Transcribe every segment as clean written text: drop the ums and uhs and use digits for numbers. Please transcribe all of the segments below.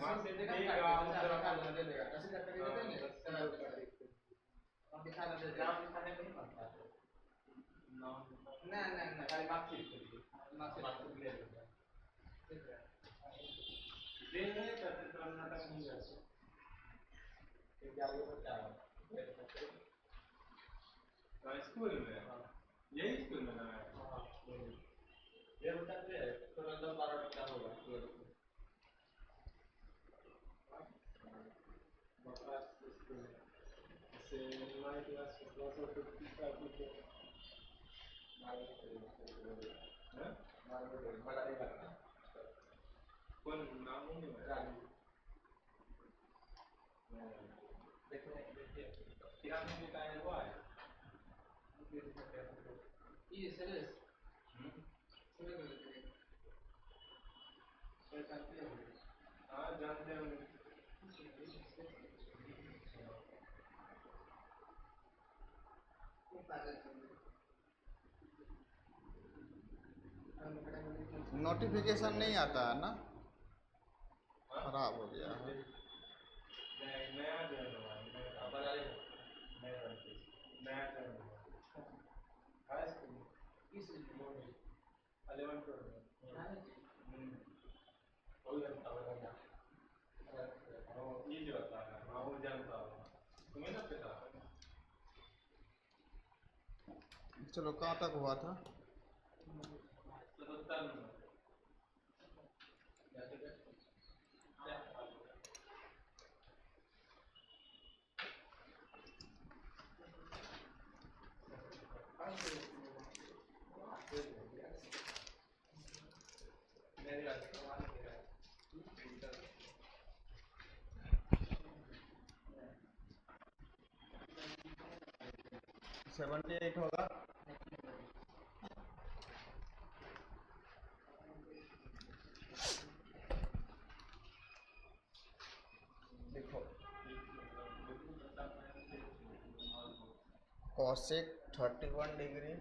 वहाँ से देगा उधर आपको दे देगा, ऐसे करके दे देंगे चला ऊपर और दिखाना दे नाम दिखाने नहीं पड़ता है नाम नहीं खाली मार्कशीट ले लेगा ठीक है देने करते तुरंत नाटक नहीं करते ये क्या ये बता स्कूल में यही स्कूल में ना हाँ ये बताते हैं तुरंत 12 बच्चा होगा बकवास स्कूल है से हमारी क्लास 255 के बड़ा नहीं लगता कौन नाम नहीं राजू देखिए किराने में का हुआ है ये सीरियस हाँ जानते हैं नोटिफिकेशन नहीं आता है ना, खराब हो गया है। नया जॉइन हुआ है नया जॉइन हुआ हाई स्कूल किस 11 12 कोई जानता होगा ये जो आता है हाँ वो जानता होगा तुम्हें ना पता चलो कहाँ तक हुआ था? 77 में 78 होगा। देखो cosec 31 degree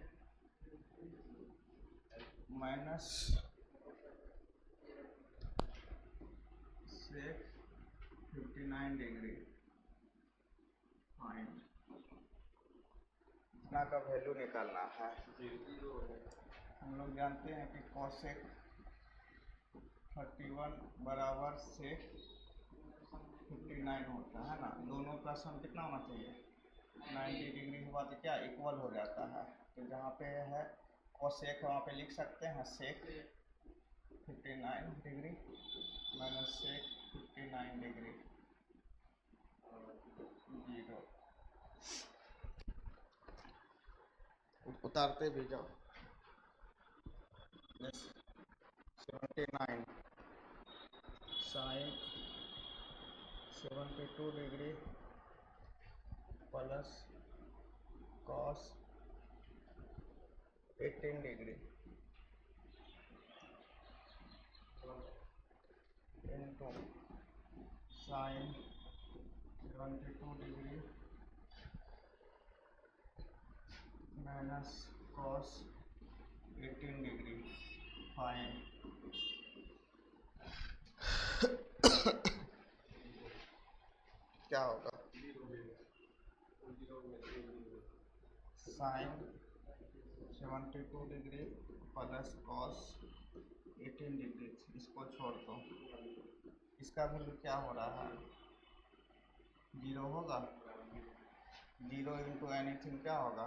minus sec 59 degree fine, इतना का वैल्यू निकालना है। हम लोग जानते हैं कि cosec 31 बराबर sec 59 होता है ना, दोनों का सम कितना होना चाहिए 90 डिग्री हुआ तो क्या इक्वल हो जाता है। तो जहाँ पे है cosec वहाँ पे लिख सकते हैं sec 59 degree minus sec 59 degree 0 उतारते भी जाओ 79 sine 72 degree plus cos 18 degree into sine 72 degree minus cos 18 degree fine. क्या होगा sine 72 degree plus cos 18 degree, इसको छोड़ दो, इसका वैल्यू क्या हो रहा है 0 होगा। 0 इंटू एनीथिंग क्या होगा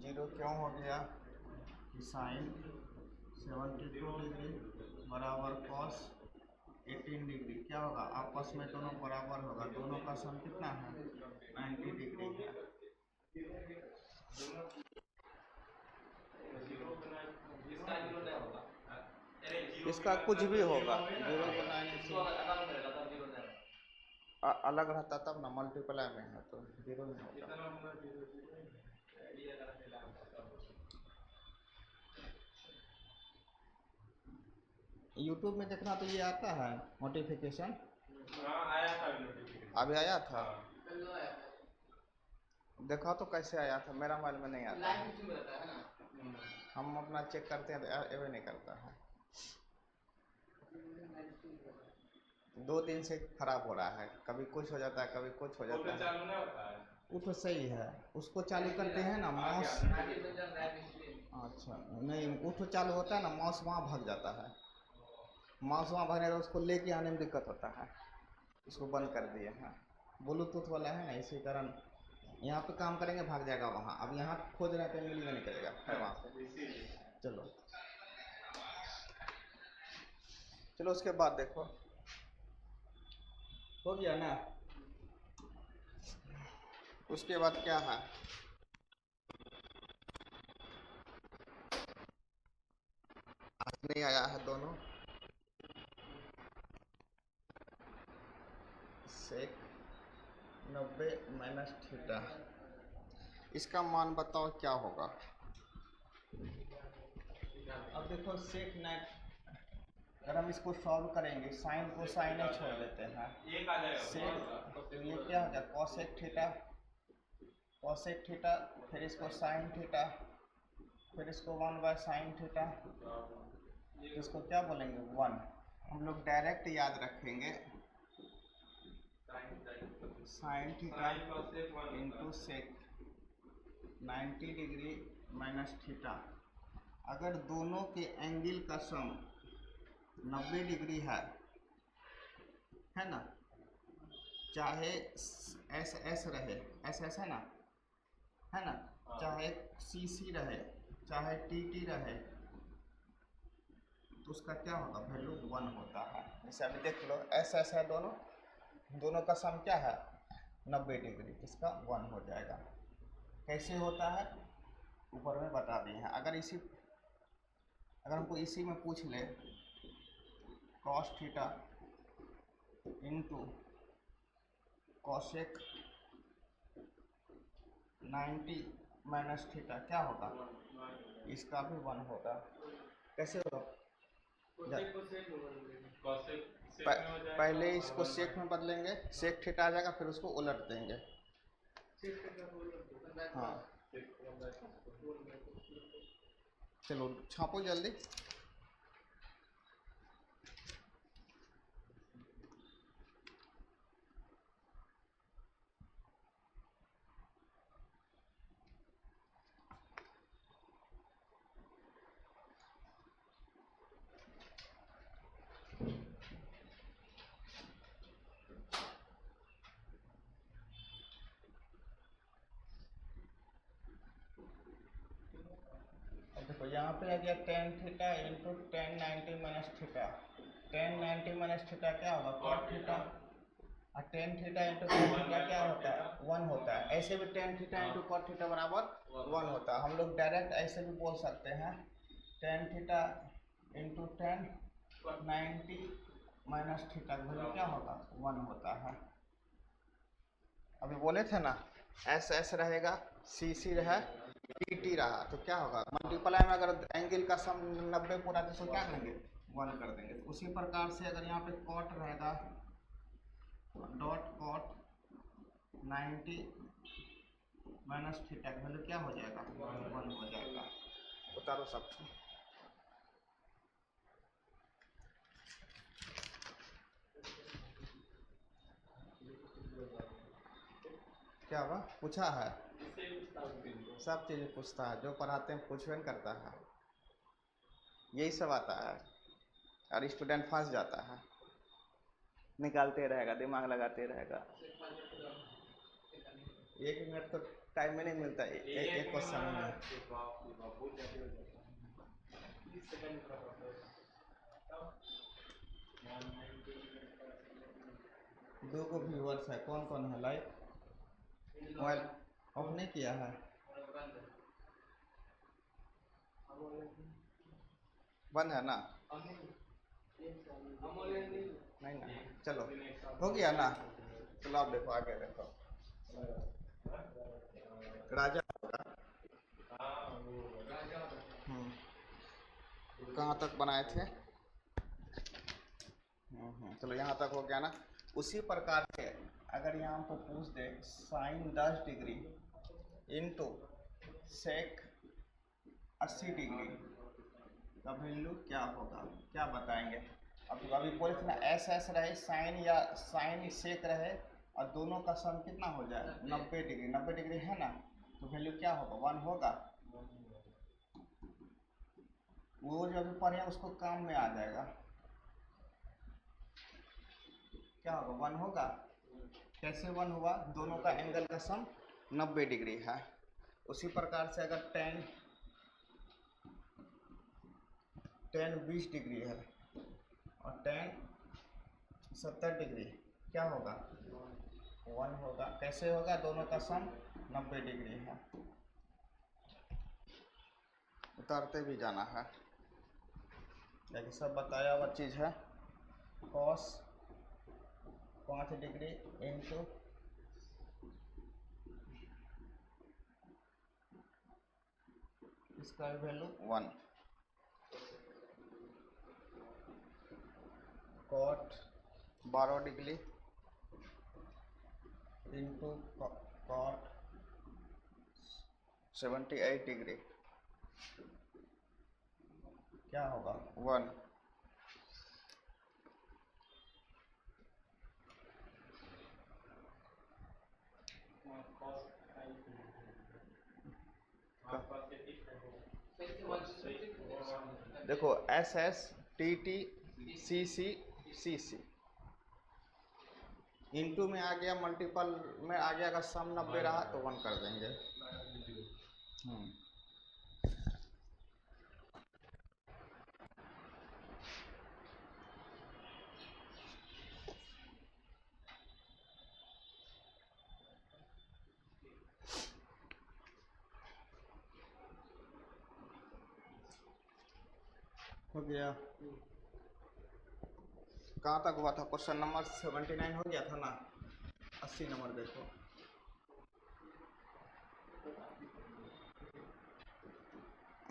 0 क्यों हो गया कि साइन 72 डिग्री बराबर कॉस 18 डिग्री क्या होगा आपस में दोनों बराबर होगा, दोनों का सम कितना है 90 डिग्री है। इसका कुछ भी होगा 0 को 9 अलग रहता तब ना, मल्टीप्लाई में है तो 0 नहीं होगा। यूट्यूब में देखना तो ये आता है नोटिफिकेशन, हाँ आया था नोटिफिकेशन अभी आया था। देखा तो कैसे आया था, मेरा मोबाइल में नहीं आता लाइन है। किसी में रहता है ना। हम अपना चेक करते हैं तो एवे नहीं करता है। 2 दिन से खराब हो रहा है, कभी कुछ हो जाता है, कभी कुछ हो जाता है। चालू नहीं होता है। वो तो सही है, उसको चालू करते हैं ना माउस। आगे तो चल रहा है डिस्प्ले। अच्छा नहीं, वो तो चालू होता है ना, माउस वहाँ भाग जाता है। माउस वहाँ भागने तो उसको लेके आने में दिक्कत होता है, इसको बंद कर दिए हैं। ब्लूटूथ वाला है ना, इसी कारण यहाँ पे काम करेंगे भाग जाएगा वहाँ। अब यहाँ खोज रहे हैं तो मिल नहीं करेगा, है वहाँ पे। चलो चलो, उसके बाद देखो हो गया ना। उसके बाद क्या है, आज नहीं आया है दोनों। सेक 90 माइनस थीटा, इसका मान बताओ क्या होगा। अब देखो सेक 9, अगर हम इसको सॉल्व करेंगे साइन को साइन ही छोड़ देते हैं। सेक तो ये क्या हो गया, कॉसेक थीटा, कॉसेक थीटा, फिर इसको साइन थीटा, फिर इसको 1/sin थीटा, तो इसको क्या बोलेंगे 1। हम लोग डायरेक्ट याद रखेंगे sine theta into sec 90 degree minus theta. अगर दोनों के एंगल का सम 90 डिग्री है ना, चाहे एस एस रहे, एस एस है ना, चाहे सी सी रहे, चाहे टी टी रहे, तो उसका क्या होगा, वैल्यू 1 होता है। जैसे अभी देख लो एस एस है, दोनों का सम क्या है 90 डिग्री, इसका 1 हो जाएगा। कैसे होता है ऊपर में बता दिए हैं। अगर हमको इसी में पूछ ले cos theta into cosec 90 minus theta क्या होगा, इसका भी 1 होगा। कैसे होगा, पहले इसको सेक में बदलेंगे, सेक थीटा आ जाएगा, फिर उसको उलट देंगे। हाँ चलो छापो जल्दी। देखो यहाँ पे आ गया tan theta into tan 90 minus theta. tan 90 minus theta क्या होगा cot थीटा, और tan theta into cot theta क्या होता है 1 होता है। ऐसे भी tan theta into cot theta बराबर 1 होता है। हम लोग डायरेक्ट ऐसे भी बोल सकते हैं tan theta into tan 90 minus theta का वैल्यू क्या होगा 1 होता है। अभी बोले थे ना एस एस रहेगा, सी सी रहा, टी टी रहा, तो क्या होगा मल्टीप्लाई में अगर एंगल का सम 90 पूरा तो क्या करेंगे 1 कर देंगे। उसी प्रकार से अगर यहाँ पे कॉट रहेगा डॉट कॉट 90 माइनस थीटा का वैल्यू क्या हो जाएगा 1 हो जाएगा। उतारो सब क्या हुआ, पूछा है, सब चीज़ पूछता है, जो पढ़ाते हैं पूछवे करता है, यही सब आता है। और स्टूडेंट फंस जाता है, निकालते रहेगा, दिमाग लगाते रहेगा। 1 मिनट तो टाइम में नहीं मिलता एक क्वेश्चन में। दो को व्यूअर्स है, कौन कौन है लाइव, मोबाइल ऑफ नहीं किया है, बंद है ना, नहीं ना, चलो हो गया ना। चलो आप देखो आगे देखो, राजा होगा। कहाँ तक बनाए थे, चलो यहाँ तक हो गया ना। उसी प्रकार से अगर यहाँ हमको पूछ दे sine 10 degree into sec 80 degree का वैल्यू क्या होगा, क्या बताएंगे। अब अभी बोले थे ना एस एस रहे साइन या साइन सेक रहे और दोनों का सम कितना हो जाए 90 डिग्री, 90 डिग्री है ना, तो वैल्यू क्या होगा 1 होगा। वो जो अभी पढ़े उसको काम में आ जाएगा, क्या होगा 1 होगा। कैसे 1 हुआ, दोनों का एंगल का सम 90 डिग्री है। उसी प्रकार से अगर टेन 20 डिग्री है और टेन 70 डिग्री क्या होगा 1 होगा। कैसे होगा, दोनों का सम 90 डिग्री है। उतारते भी जाना है, लेकिन सब बताया हुआ चीज़ है। कॉस 5 डिग्री इंटू इसका value 1, cot 12 degree into cot 78 degree क्या होगा 1। देखो S S T T C C C C into में आ गया, मल्टीपल में आ गया, अगर सम 90 रहा तो 1 कर देंगे। हो गया। कहाँ तक हुआ था, क्वेश्चन नंबर 79 हो गया था ना। 80 नंबर देखो,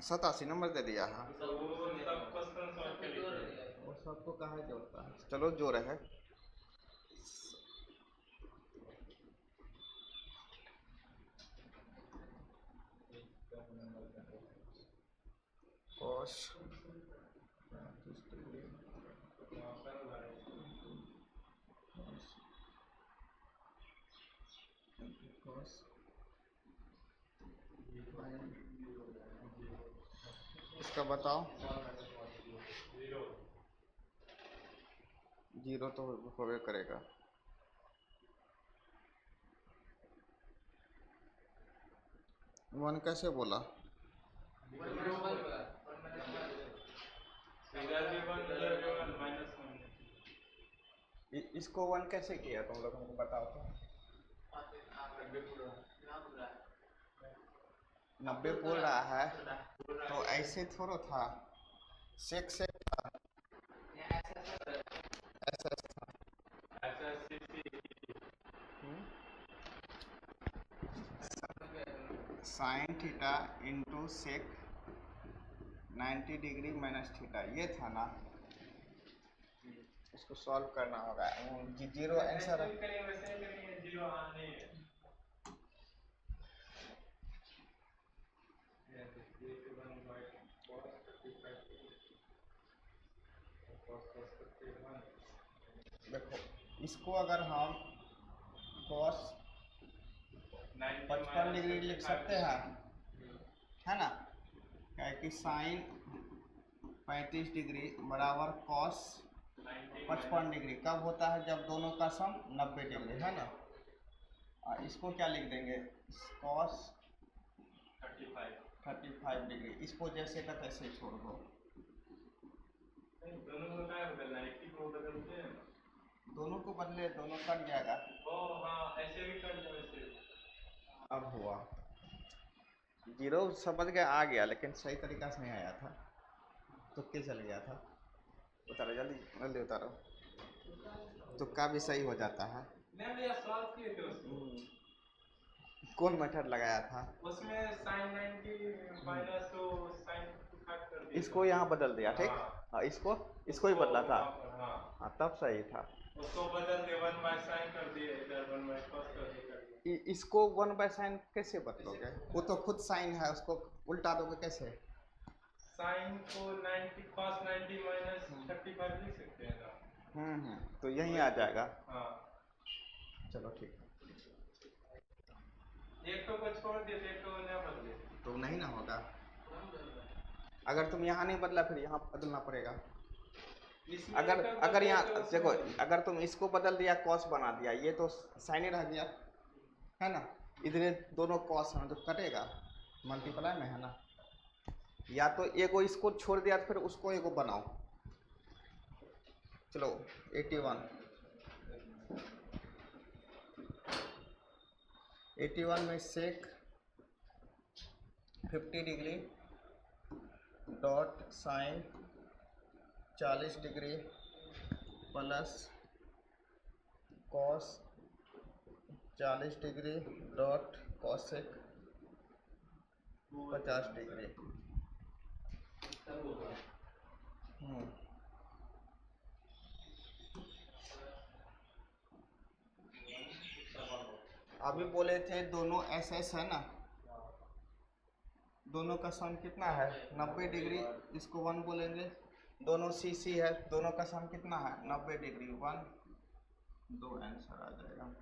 सतासी नंबर दे दिया है। वो सबको कहाँ जोड़ता है, चलो जोड़ है। cos 35 डिग्री cos इसका बताओ, 0 तो होवे करेगा। वन कैसे बोला, इसको 1 कैसे किया तुम लोग हमको बताओ तो। 90 बोल रहा है तो ऐसे थोड़ा था, सेक था, ऐसा था। Sine theta into sec 90 degree minus theta, ये था ना। इसको सॉल्व करना होगा, 0 आंसर देखो। इसको अगर हम cos 55 डिग्री लिख सकते हैं, है ना, क्या कि साइन 35 डिग्री बराबर cos 55 डिग्री कब होता है, जब दोनों का सम 90 डिग्री है ना। और इसको क्या लिख देंगे cos 35 डिग्री, इसको जैसे का तैसे छोड़ दो। दोनों को बदले, दोनों कट जाएगा। ऐसे भी कट जाए। अब हुआ 0 समझ गया, आ गया, लेकिन सही तरीका से नहीं आया था, तुक्के चल गया था। उतारो जल्दी जल्दी उतारो, तुक्का भी सही हो जाता है। कौन मेथड लगाया था उसमें, साइन 90 माइनस तो साइन 55 कर दिया, इसको यहाँ बदल दिया, ठीक। हाँ इसको ही बदला था। हाँ तब सही था, उसको बदल के 1 बाय साइन कर दिए, इधर 1 बाय कॉस कर दिया। इसको 1/sin कैसे बदलोगे? वो तो खुद साइन है, उसको उल्टा दोगे कैसे? साइन को 90 cos 90 माइनस 35 लिख सकते हैं ना। तो यही आ जाएगा। हाँ, चलो ठीक है। एक तो को छोड़ दिए तो एक तो नया बदले तो नहीं ना होगा। अगर तुम यहाँ नहीं बदला फिर यहाँ बदलना पड़ेगा। अगर यहाँ देखो, अगर तुम इसको बदल दिया कॉस बना दिया, ये तो साइन ही रह गया है ना। इधर दोनं कॉस है तो कटेगा, मल्टीप्लाई में है ना। या तो एगो इसको छोड़ दिया फिर उसको एगो बनाओ। चलो 81 में sec 50 degree dot sine 40 degree plus cos 40 degree dot cosec 50 degree. अभी बोले थे दोनों एस एस है ना, दोनों का सम कितना है 90 डिग्री, इसको 1 बोलेंगे। दोनों सी सी है, दोनों का सम कितना है 90 डिग्री 1, 2 आंसर आ जाएगा।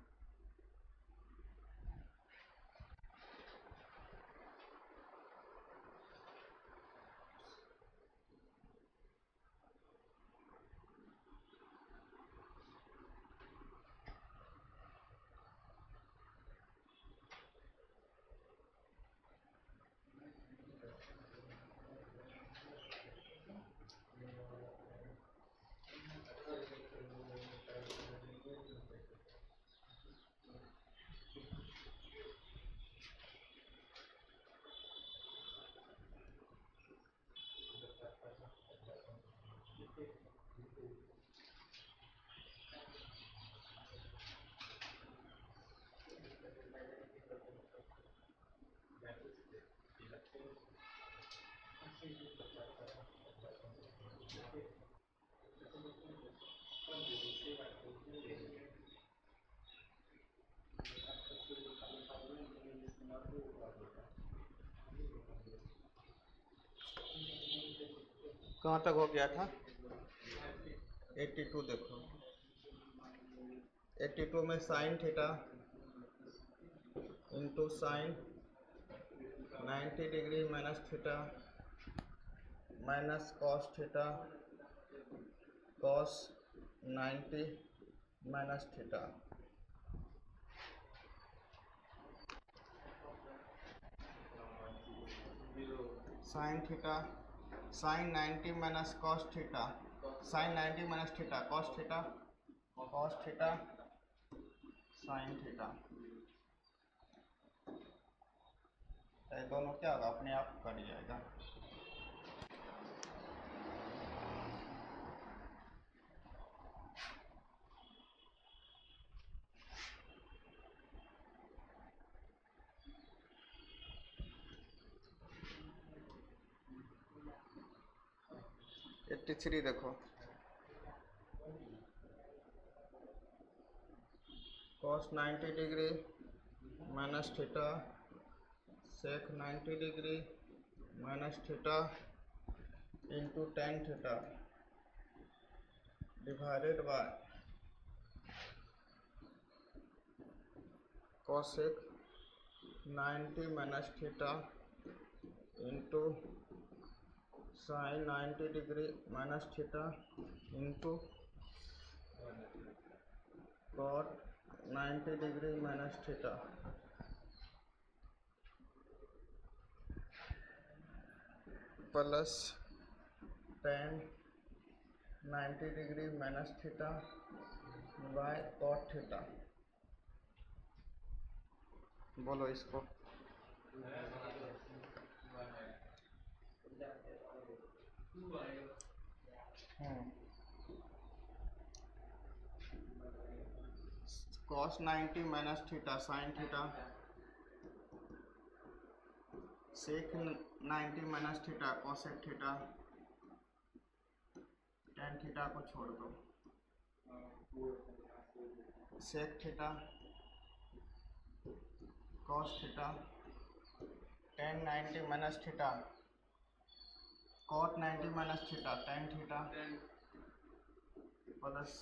कहाँ तक हो गया था 82। देखो 82 में sine theta into sine 90 degree minus theta minus cos theta cos 90 minus theta. Sine theta sine 90 minus cos theta, sine 90 minus theta cos theta sine theta. ये दोनों क्या होगा अपने आप कट जाएगा। एट्टी थ्री देखो cos 90 degree minus theta sec 90 degree minus theta into tan theta divided by cosec 90 minus theta into sine 90 degree minus theta into cot 90 degree minus theta plus tan 90 degree minus theta by cot theta. बोलो इसको। cos 90 minus theta sine theta sec 90 minus theta cosec theta tan theta को छोड़ दो sec theta cos theta tan 90 minus theta cot 90 minus theta tan theta plus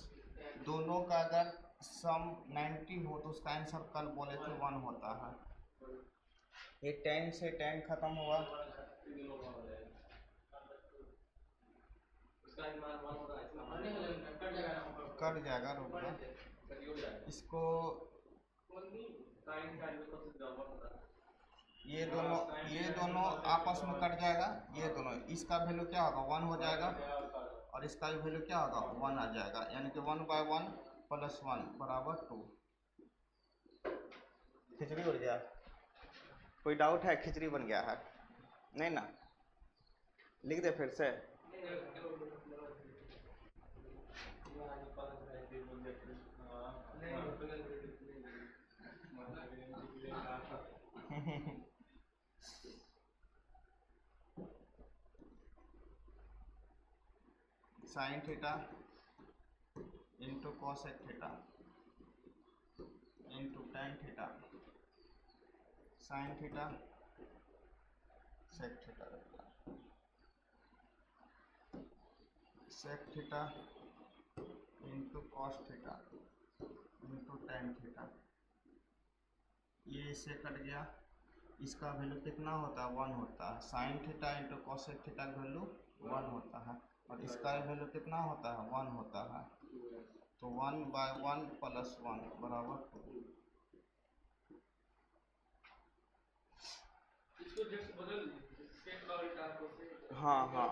दोनों का अगर सम 90 हो तो उसका आंसर कल बोले थे 1 होता है। ये tan से tan खत्म हुआ, कट जाएगा रुकना, इसको ये दोनों आपस में कट जाएगा, ये दोनों, इसका वैल्यू क्या होगा 1 हो जाएगा और इसका भी वैल्यू क्या होगा 1 आ जाएगा, यानी कि 1/1 + 1 = 2। खिचड़ी उड़ गया, कोई डाउट है? खिचड़ी बन गया है नहीं ना? लिख दे फिर से। Sine theta into cosec theta into tan theta sine theta sec theta sec theta into cos theta into tan theta, ये इससे कट गया, इसका वैल्यू कितना होता है 1 होता है। Sign theta into cosec theta का वैल्यू 1 होता है और इसका वैल्यू कितना होता है 1 होता है, तो 1/1 + 1 = 2। हाँ हाँ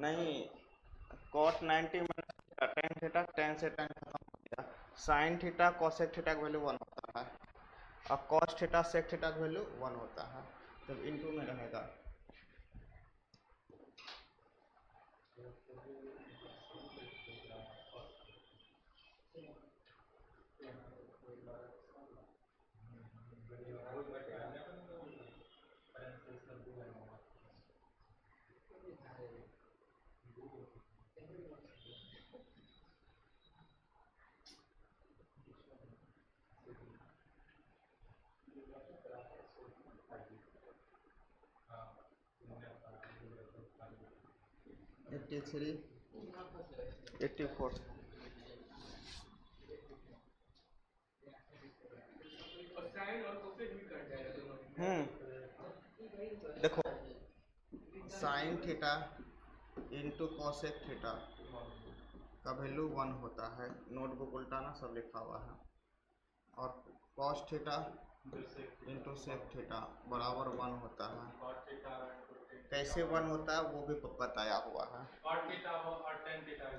नहीं, cot 90 minus tan theta tan से tan खत्म हो गया, साइन थीटा कॉसेक थीटा का वैल्यू 1 होता है और cos थीटा सेक थीटा का वैल्यू 1 होता है, तो इनटू में रहेगा। एट्टी थ्री 84 देखो sign theta into cosec theta का वैल्यू 1 होता है, नोटबुक उल्टाना सब लिखा हुआ है, और cos theta into sec theta बराबर 1 होता है। कैसे 1 होता है वो भी बताया हुआ है,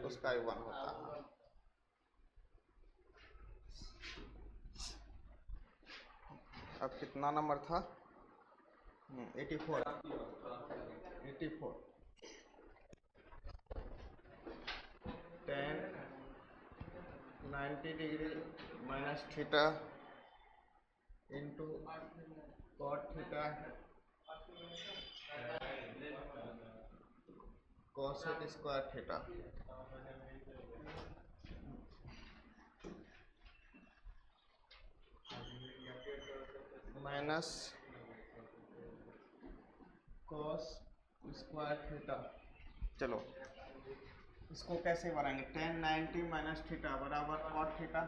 उसका भी 1 होता है। अब कितना नंबर था? 84 tan 90 degree minus theta into cot theta cosec square theta minus cos square theta. चलो इसको कैसे बनाएंगे, tan 90 माइनस थीटा बराबर cot theta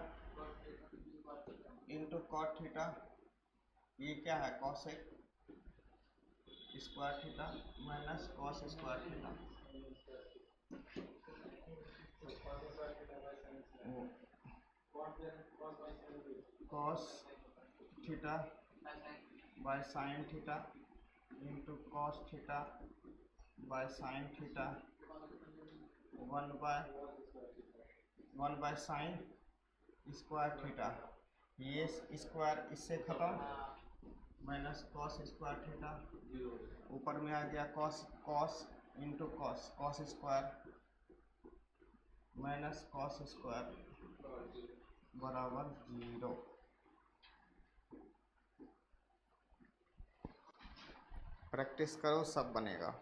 into cot theta, ये क्या है cosec square theta minus cos square theta, cos theta by sine theta into cos theta by sine theta 1/1 sine square theta, ये square इससे खत्म माइनस कॉस स्क्वायर थीटा, ऊपर में आ गया cos into cos square minus cos square बराबर 0। Practice करो सब बनेगा।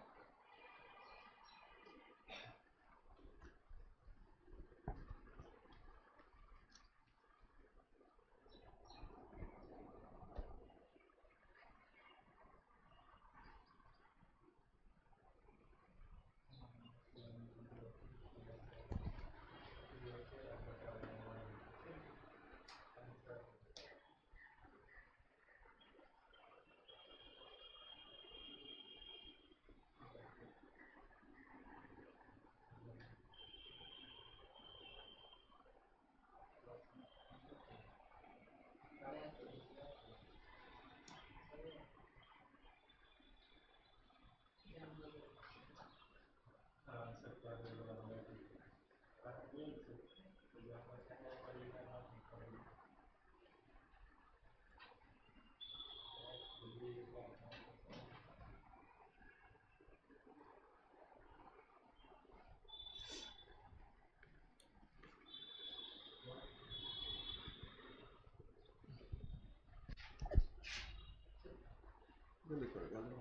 जल्दी करो जल्दी।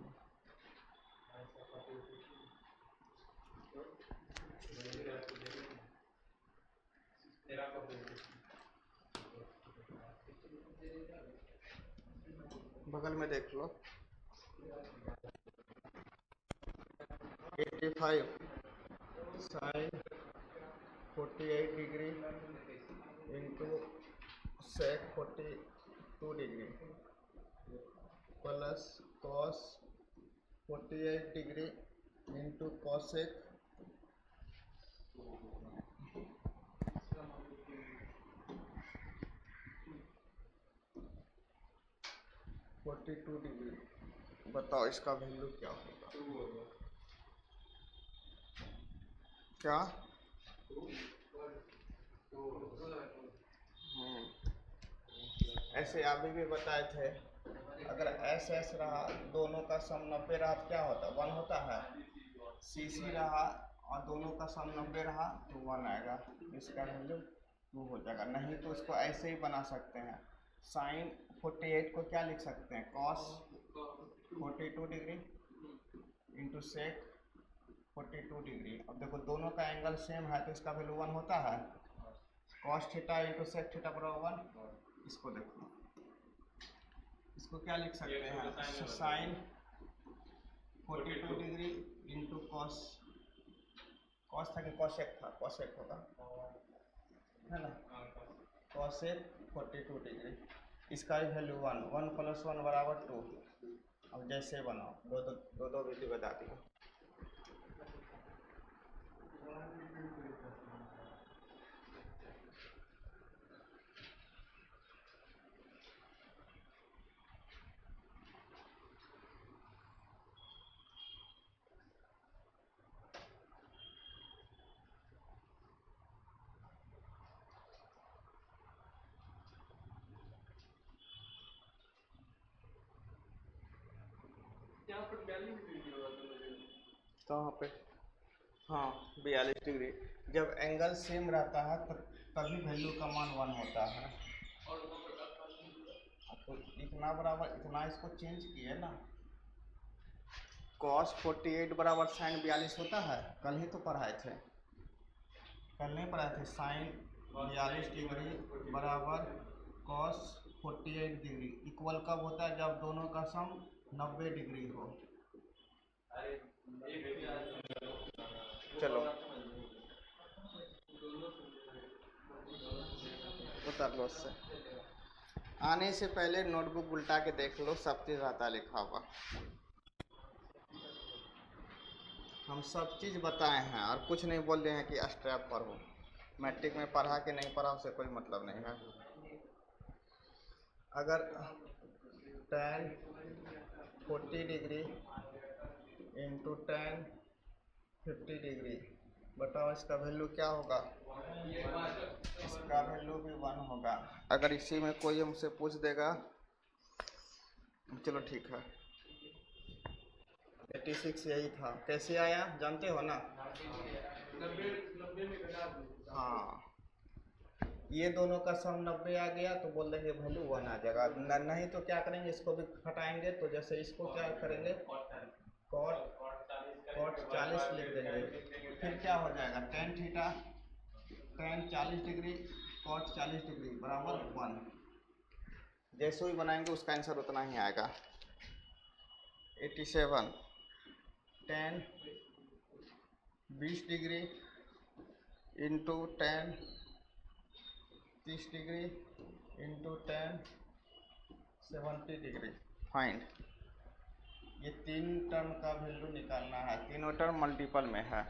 बगल में देख लो 85 sine 48 degree into sec 42 degree plus cos 48 degree into cosec 42 degree. बताओ इसका वैल्यू क्या होगा? क्या? ऐसे अभी भी बताए थे, अगर एस एस रहा दोनों का सम 90 रहा तो क्या होता? 1 होता है। सी सी रहा और दोनों का सम 90 रहा तो 1 आएगा, इसका वैल्यू 2 हो जाएगा। नहीं तो इसको ऐसे ही बना सकते हैं, साइन 48 को क्या लिख सकते हैं? Cos 42 degree into sec 42 degree. अब देखो दोनों का एंगल सेम है तो इसका वैल्यू 1 होता है। Cos theta into sec theta बराबर 1। इसको देखो, इसको क्या लिख सकते हैं? Sine 42 degree into cos, cos था कि कॉसेक था? कॉसेक होगा है ना, कॉसेक 42 डिग्री। इसका भी वैल्यू 1, 1 + 1 बराबर 2। अब जैसे बनाओ दो विधि बता दिया। कहाँ पे? हाँ 42 डिग्री। जब एंगल सेम रहता है तभी वैल्यू का मान 1 होता है। तो इतना बराबर इतना, इसको चेंज किए ना। कॉस 48 बराबर साइन 42 होता है, कल ही तो पढ़ाए थे। कल नहीं पढ़ाए थे? साइन 42 डिग्री बराबर कॉस 48 डिग्री इक्वल कब होता है? जब दोनों का सम 90 डिग्री हो। चलो उतार लो उससे। आने से पहले नोटबुक उल्टा के देख लो, सब चीज़ रहता लिखा हुआ। हम सब चीज़ बताए हैं और कुछ नहीं बोल रहे हैं कि स्ट्रैप पढ़ो। मैट्रिक में पढ़ा कि नहीं पढ़ा उससे कोई मतलब नहीं है। अगर tan 40 degree into tan 50 degree, बताओ इसका वैल्यू क्या होगा? इसका वैल्यू भी 1 होगा। अगर इसी में कोई हमसे पूछ देगा, चलो ठीक है 86 यही था। कैसे आया जानते हो ना? हाँ, ये दोनों का सम 90 आ गया तो बोल देंगे वैल्यू 1 आ जाएगा। नहीं तो क्या करेंगे, इसको भी हटाएंगे। तो जैसे इसको क्या करेंगे, कॉट 40 लिख देंगे। फिर क्या हो जाएगा? tan theta tan 40 degree cot 40 degree बराबर 1। जैसे ही बनाएंगे उसका आंसर उतना ही आएगा। 87 tan 20 degree into tan 30 degree into tan 70 degree. Find. ये 3 टर्म का वैल्यू निकालना है, तीनों टर्म मल्टीपल में है।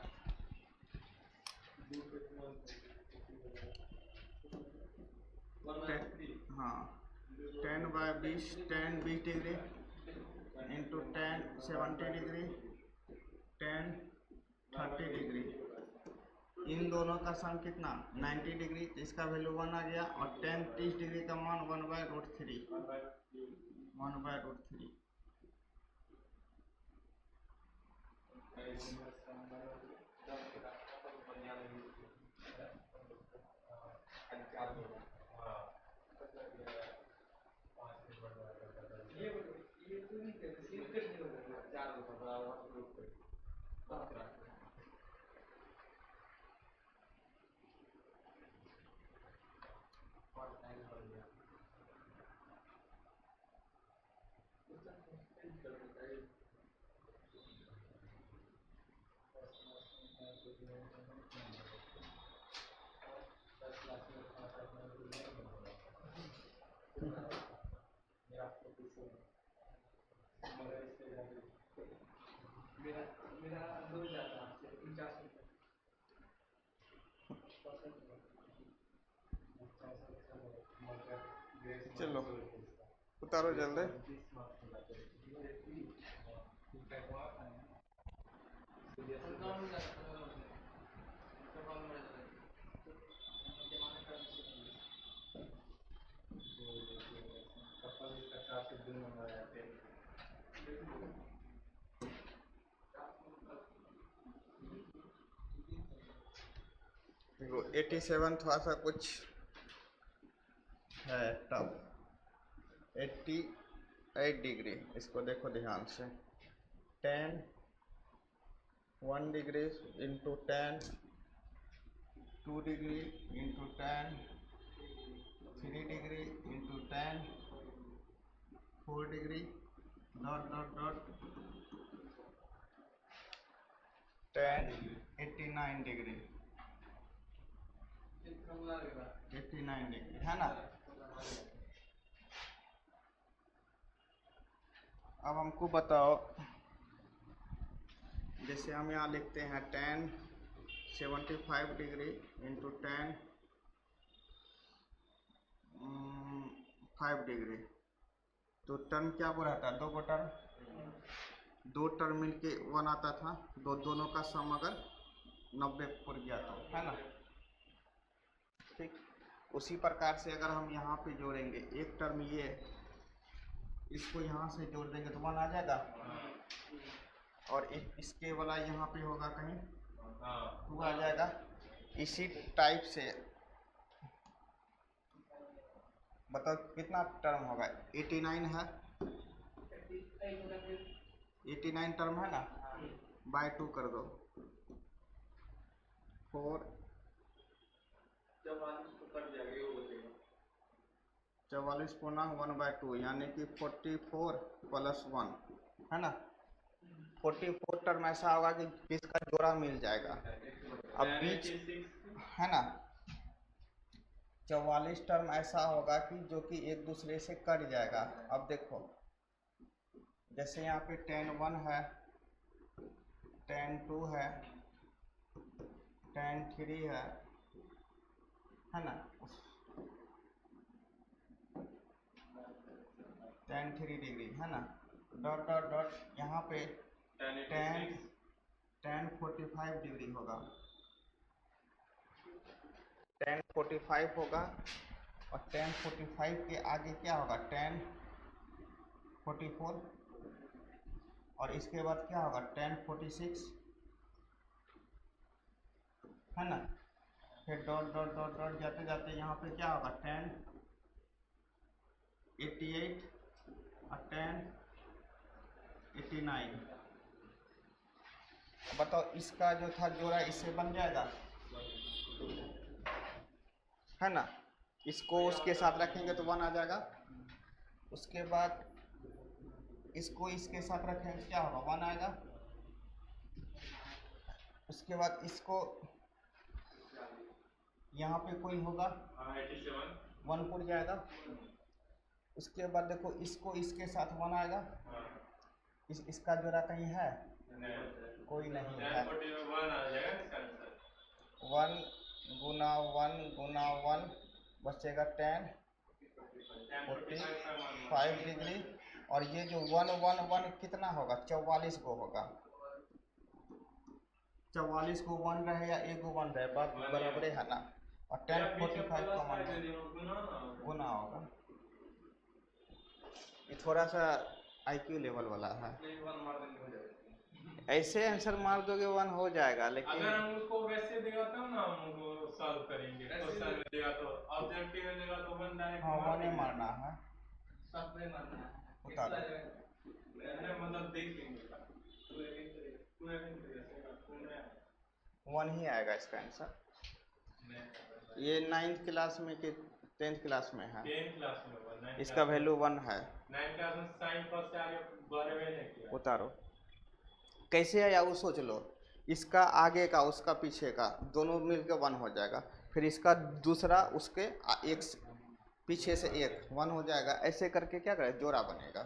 हाँ tan 20 degree into tan 70 degree tan 30 degree. इन दोनों का सम कितना? 90 डिग्री। इसका वैल्यू 1 आ गया। और tan 30 डिग्री का मान 1/√3 1/√3। 4 होता बराबर ग्रुप पे बात रखते हैं और टाइम हो गया मेरा मेरा दो जाता है 50 चलो उतारो जल्दी। देखो 87 थोड़ा सा कुछ है टफ। 88 डिग्री, इसको देखो ध्यान से। 10 1 degree into 10 2 degree into 10 3 degree into 10 4 degree dot dot dot 10 89 degree 89 degree है ना। अब हमको बताओ, जैसे हम यहाँ लिखते हैं 10 75 डिग्री इंटू 10 5 डिग्री, तो टर्म क्या वो रहता है, दो टर्म मिलके 1 आता था, दोनों का सम अगर 90 पर गया तो, है ना। ठीक, उसी प्रकार से अगर हम यहाँ पे जोड़ेंगे एक टर्म ये, इसको यहाँ से जोड़ देंगे तो 1 आ जाएगा, और इसके वाला यहाँ पे होगा कहीं 2 आ जाएगा। इसी टाइप से बताओ कितना टर्म होगा, 89 है, 89 टर्म है ना, बाय 2 कर दो, 4 44 पूर्णांक 1/2 यानी कि 44 प्लस 1 है ना। 44 टर्म ऐसा होगा कि इसका जोड़ा मिल जाएगा। अब बीच है ना, 44 टर्म ऐसा होगा कि जो कि एक दूसरे से कट जाएगा। अब देखो जैसे यहाँ पे 10 1 है, 10 2 है, 10 3 है ना, 10 3 डिग्री है ना, डॉट डॉट डॉट यहाँ पे 10 45 डिग्री होगा, 10 45 होगा, और 10 45 के आगे क्या होगा, 10 44, और इसके बाद क्या होगा 10 46 है ना। फिर डॉट डॉट डॉट डॉट जाते जाते यहाँ पे क्या होगा 10 88 और 10 89। बताओ इसका जो था जोड़ा इससे बन जाएगा, है ना। इसको उसके साथ रखेंगे तो 1 आ जाएगा, उसके बाद इसको इसके साथ रखेंगे क्या होगा 1 आएगा, उसके बाद इसको यहाँ पे कोई होगा 1 पुट जाएगा, उसके बाद देखो इसको इसके साथ 1 आएगा, इसका जोड़ा कहीं है, कोई नहीं है, 1 गुना 1 गुना 1 बचेगा 10 45 डिग्री, और ये जो 1 1 1 कितना होगा 44 को होगा, 44 को 1 रहे या 1 को 1 रहे बात बराबर है ना, और 10 45 का मान गुना होगा। ये थोड़ा सा IQ लेवल वाला है, ऐसे आंसर मार दोगे 1 हो जाएगा, लेकिन अगर हम उसको वैसे देगा तब ना हम उनको सॉल्व करेंगे, क्वेश्चन में देगा तो ऑब्जेक्टिव में देगा तो 1 डायरेक्ट मारना है, सब में मारना है, उतारो मतलब देखेंगे। 1 ही आएगा इसका आंसर। ये 9th क्लास में कि 10th क्लास में है? 10th क्लास में हुआ, 9th इसका वैल्यू 1 है। 9th क्लास में साइन फर्स्ट से आगे बारे में नहीं किया। उतारो कैसे आया वो सोच लो। इसका आगे का उसका पीछे का दोनों मिलकर 1 हो जाएगा, फिर इसका दूसरा उसके एक पीछे से एक 1 हो जाएगा। ऐसे करके क्या करें, जोड़ा बनेगा।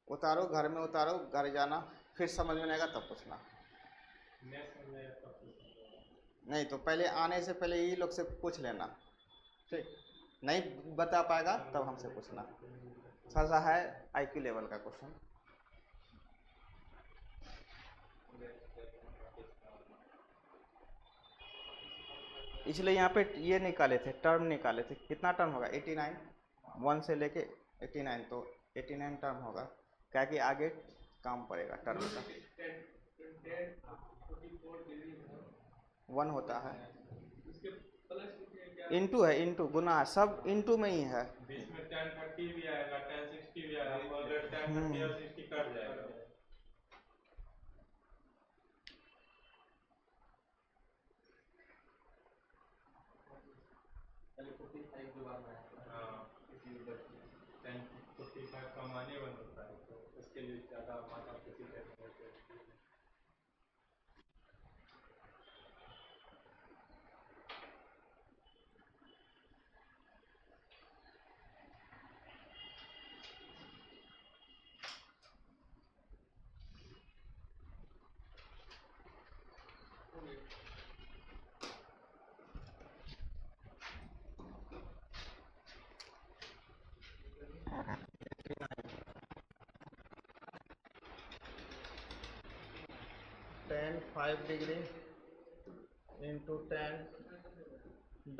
उतारो, घर में उतारो, घर जाना, फिर समझ में आएगा तब पूछना। नहीं तो पहले आने से पहले ये लोग से पूछ लेना, ठीक? नहीं बता पाएगा तब हमसे पूछना। थोड़ा सा है IQ लेवल का क्वेश्चन। इसलिए यहाँ पे ये निकाले थे, टर्म निकाले थे। कितना टर्म होगा? 89, 1 से लेके 89, तो 89 टर्म होगा, क्या कि आगे काम पड़ेगा टर्म का। 1 होता है, इंटू है, इंटू गुना है, सब इंटू में ही है। बीच में 1030 भी आएगा, 1060 भी आएगा, अगर 1030 और 60 कट जाएगा। हाँ, 1045 का माने 1 होता है, तो उसके लिए ज़्यादा माना किसी कहते हैं। Tan 5 degree into 10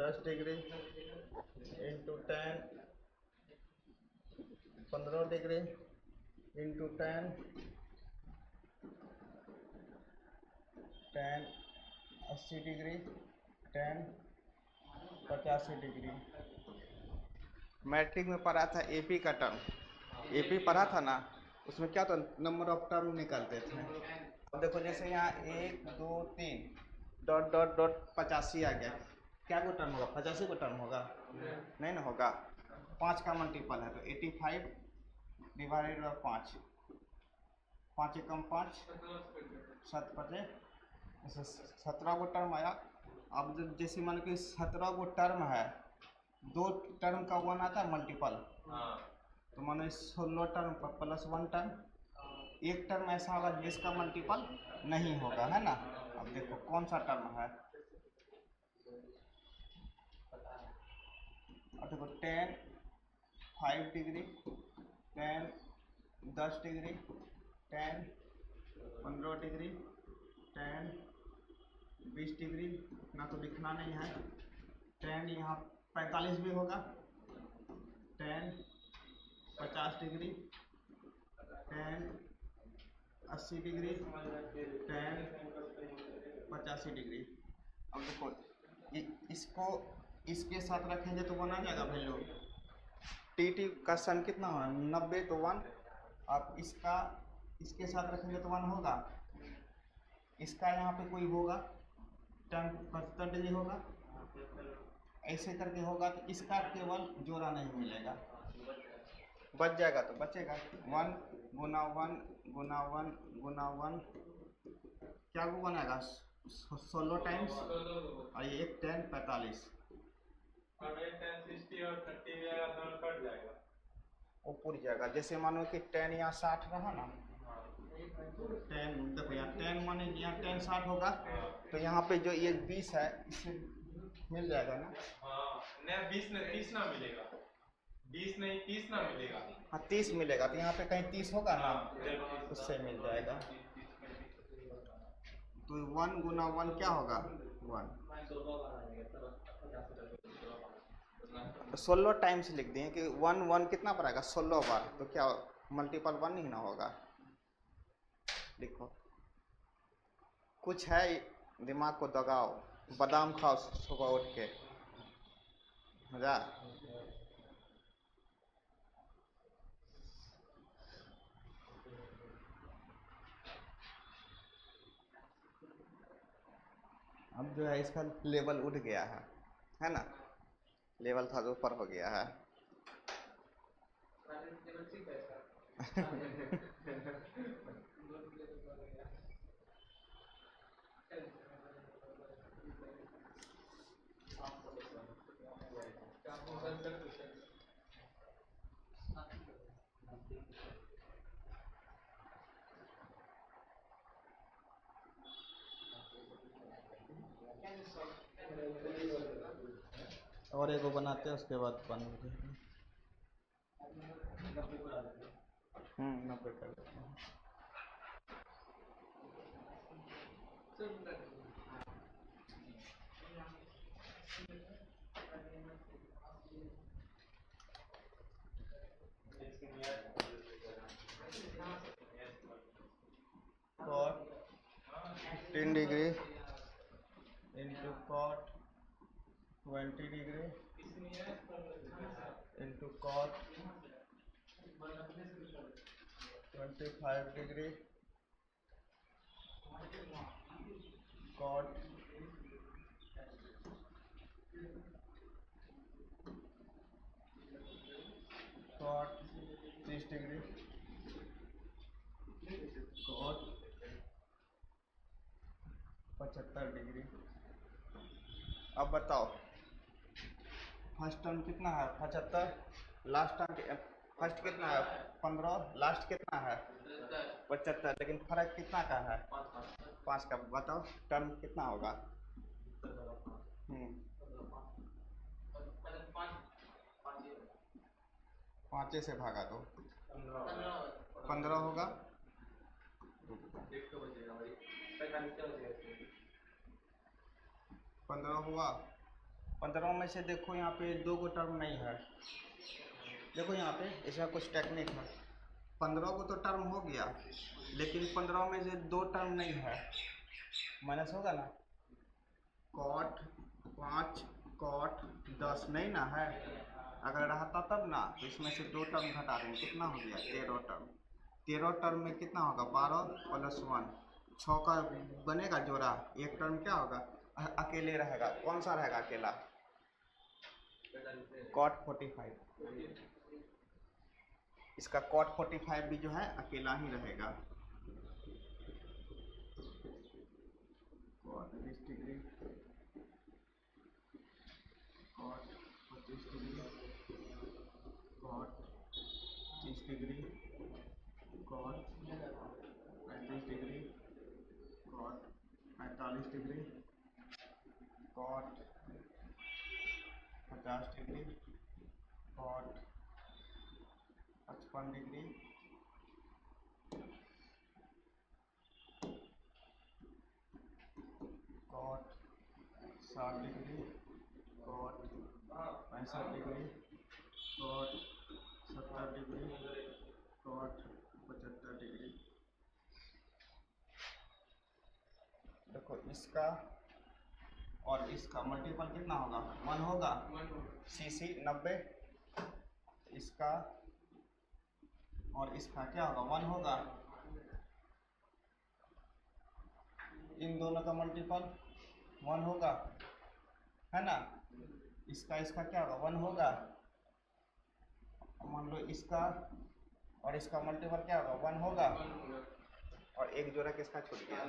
10 degree into 10 15 degree into 10 80 degree 10 85 degree. Matric में पढ़ा था AP का टर्म, AP पढ़ा था ना, उसमें क्या था, नंबर ऑफ टर्म निकालते थे। अब देखो जैसे यहाँ 1 2 3 डॉट डॉट डॉट 85 आ गया, क्या को टर्म होगा? 85 को टर्म होगा? नहीं ना होगा, 5 का मल्टीपल है, तो 85 डिवाइडेड बाई 5, 5 एकम 5, 7 पचे 17 को टर्म आया। अब जैसे मान के 17 को टर्म है, 2 टर्म का 1 आता है मल्टीपल, तो मानो 16 टर्म पर प्लस 1 टर्म, एक टर्म ऐसा होगा जिसका मल्टीपल नहीं होगा, है ना। अब देखो कौन सा टर्म है। अब देखो 10 5 डिग्री 10 10 डिग्री 10 15 डिग्री 10 20 डिग्री, इतना तो लिखना नहीं है। 10 यहाँ 45 भी होगा, 10 50 डिग्री 10 80 डिग्री 10 85 डिग्री। अब देखो इसको इसके साथ रखेंगे तो बना जाएगा वैल्यू। TT का सन कितना होगा? 90, तो 1। अब इसका इसके साथ रखेंगे तो 1 होगा। इसका यहाँ पे कोई होगा 75 डिग्री होगा, ऐसे करके होगा, तो इसका केवल जोड़ा नहीं मिलेगा, बच जाएगा तो बचेगा 1 गुना 1 गुना 1 गुना 1, क्या वो बनाएगा 16 टाइम्स, और ये 1 10 45, और 1060 और 30 भी आएगा तो कट जाएगा, वो पूरी जाएगा। जैसे मानो कि 10 यहाँ 60 रहा ना, 10 देखो यहाँ 10 माने यहाँ 10 60 होगा, तो यहाँ पे जो ये 20 है इससे मिल जाएगा ना। हाँ, नहीं 20 नहीं 30 ना मिलेगा, 20 नहीं 30 ना मिलेगा। हाँ 30 मिलेगा, तो यहाँ पे कहीं 30 होगा ना, उससे मिल जाएगा। तो 1 गुना 1 क्या होगा 1, तो 16 टाइम्स लिख दिए कि 1 1 कितना पड़ेगा 16 बार, तो क्या मल्टीपल 1 ही ना होगा। लिखो, कुछ है दिमाग को दगाओ, बादाम खाओ सुबह उठ के, मजा। जो है इसका लेवल उठ गया है ना, लेवल थोड़ा ऊपर हो गया है। और एगो बनाते हैं उसके बाद बन जाएगा। 90 कर देते हैं। cot 15 degree into cot 20 degree into cot 25 degree cot 30 degree cot 75 degree. अब बताओ फर्स्ट टर्म कितना है 75, लास्ट टर्म फर्स्ट कितना है 15, लास्ट कितना है 75, लेकिन फर्क कितना का है 5 का। बताओ टर्म कितना होगा। 5 से भागा दो 15 होगा। 15 हुआ। 15 में से देखो यहाँ पे 2 को टर्म नहीं है। देखो यहाँ पे इसका कुछ टेक्निक है। 15 को तो टर्म हो गया, लेकिन 15 में से 2 टर्म नहीं है, माइनस होगा ना। cot 5 cot 10 नहीं ना है, अगर रहता तब ना तो इसमें से 2 टर्म घटा देंगे, कितना हो गया 13 टर्म। 13 टर्म में कितना होगा 12 + 1 6 का बनेगा जोड़ा। एक टर्म क्या होगा अकेले रहेगा, कौन सा रहेगा अकेला cot 45। इसका cot 45 भी जो है अकेला ही रहेगा। cot 20 degree cot 25 degree cot 30 degree cot 35 degree cot 45 degree cot 50 degree cot 55 degree cot 60 degree cot 65 degree cot 70 degree cot 75 degree. देखो इसका और इसका मल्टीपल कितना होगा 1 होगा। CC 90, इसका और इसका क्या होगा 1 होगा। इन दोनों का मल्टीपल 1 होगा, है ना। इसका क्या होगा 1 होगा। मान लो इसका और इसका मल्टीपल क्या होगा 1 होगा। और एक जोड़ा किसका छूट गया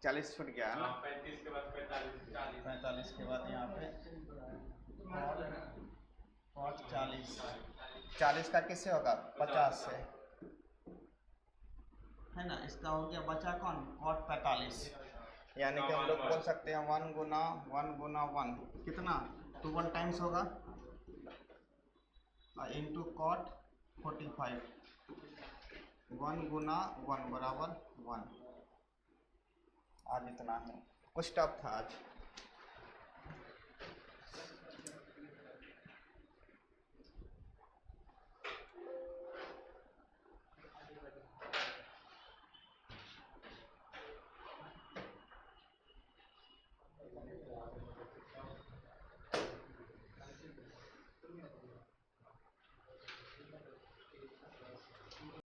40 छूट गया है ना। 35 के बाद 45 के बाद यहाँ पे cot 40 का किससे होगा 50 से, है ना। इसका हो गया बचा कौन cot 45, यानी कि हम लोग बोल सकते हैं 1 गुना 1 कितना 12 टाइम्स होगा इंटू cot 45। 1 गुना 1 बराबर 1। आज इतना है, कुछ टफ था आज।